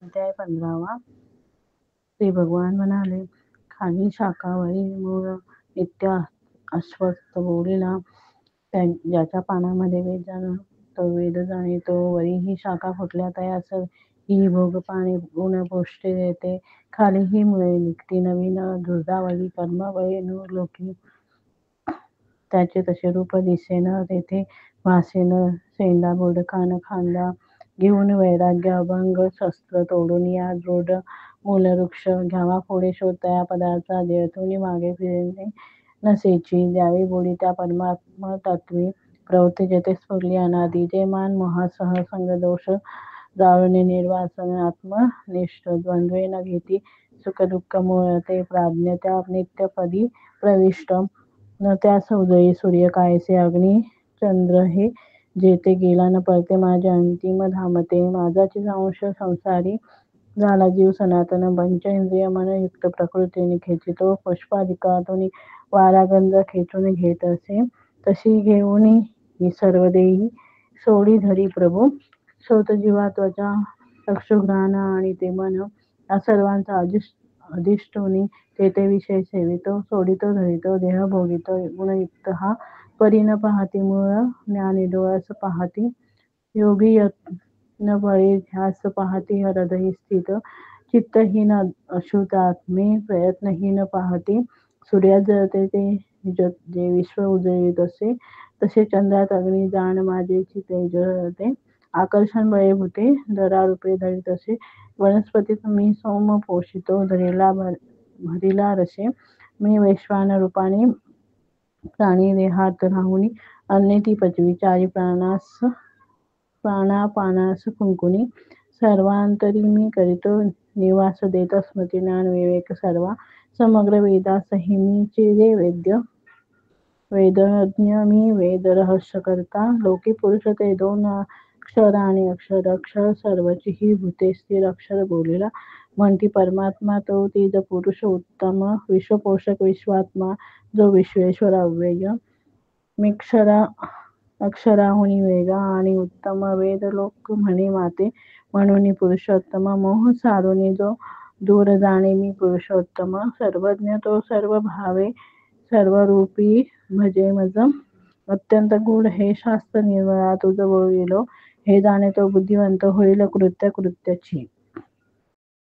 अध्याय 15. श्री भगवान म्हणाले, खाली शाखावरी मूळ नित्य अस्वस्थ बोलिला, ज्याच्या पानामध्ये वेद जाण तो वेद जाणितो, वरी ही शाखा फुटल्या तयास ही भोग पाणी गुण पोष्टे देते. खाली ही मुळे निघती नवीन दुर्धावली कर्मबळे लोकी, त्याचे तसे रूप दिसेन तेथे भासेन सेंदा बोध खान खांदा घेऊन वैराग्य अभंग शस्त्र तोडून या दृढ मूलवृक्ष घ्यावा फोडे शोधता पदार्था देहतून मागे फिरणे नसेची द्यावी बोली त्या परमात्म तत्वी प्रवृत्ती जेथे स्फुरली अनादी जे मान मोहासह संगदोष जाळणे निर्वासन आत्मनिष्ठ द्वंद्वे न घेती सुख दुःख मूळ ते प्राज्ञ त्या नित्यपदी प्रविष्ट न त्यास उदयी सूर्य कायसे अग्नी चंद्र हे जेथे गेला न परते माझे अंतिम धामते माझाची अंश संसारी झाला जीव सनातन पंच इंद्रिय मन युक्त प्रकृतीने खेचितो पुष्पाधिकातून वारागंध खेचून घेत असे तशी घेऊन ही सर्व देही सोडी धरी प्रभू सोत जीवा त्वचा चक्षुघ्राण आणि ते मन या सर्वांचा अधिष्ठोनी ते विषय सेवितो सोडितो धरितो देह भोगितो गुणयुक्त हा परी न पाहती मूळ ज्ञानी डोळ्यास पाहती योगी यत्न बळी ध्यास पाहती हृदयी स्थित चित्तहीन अशुद्धात्मे प्रयत्नहीन पाहती सूर्यात जळते ते जे विश्व उजळीत असे तसे चंद्रात अग्नी जाण माझेची तेज जळते आकर्षण बळे भूते दरा रूपे धरित असे वनस्पतीत मी सोम पोषितो भरिला रसे मी वैश्वान रूपाने प्राणी देहात राहुनी अन्ने ती पचवी चारी प्राणापानास कुंकुनी सर्वांतरी मी करीतो निवास देत स्मृती ज्ञान विवेक सर्वा समग्र वेदासही मी चिरे वेदज्ञ मी वेद रहस्य करता लोकी पुरुष ते दोन अक्षर आणि अक्षर सर्वची ही भूते स्थिर अक्षर बोलिला म्हणती परमात्मा तो तीज पुरुष उत्तम विश्वपोषक विश्वात्मा जो विश्वेश्वर अव्यय मिक्षरा अक्षराहुनी वेगा आणि उत्तम वेद लोक म्हणे माते म्हणून पुरुषोत्तम मोह सारुनी जो दूर जाणे मी पुरुषोत्तम सर्वज्ञ तो सर्व भावे सर्वरूपी भजे मज अत्यंत गूढ हे शास्त्र निर्मळा तुझ बोलिलो हे जाणे तो बुद्धिवंत होईल कृत्याची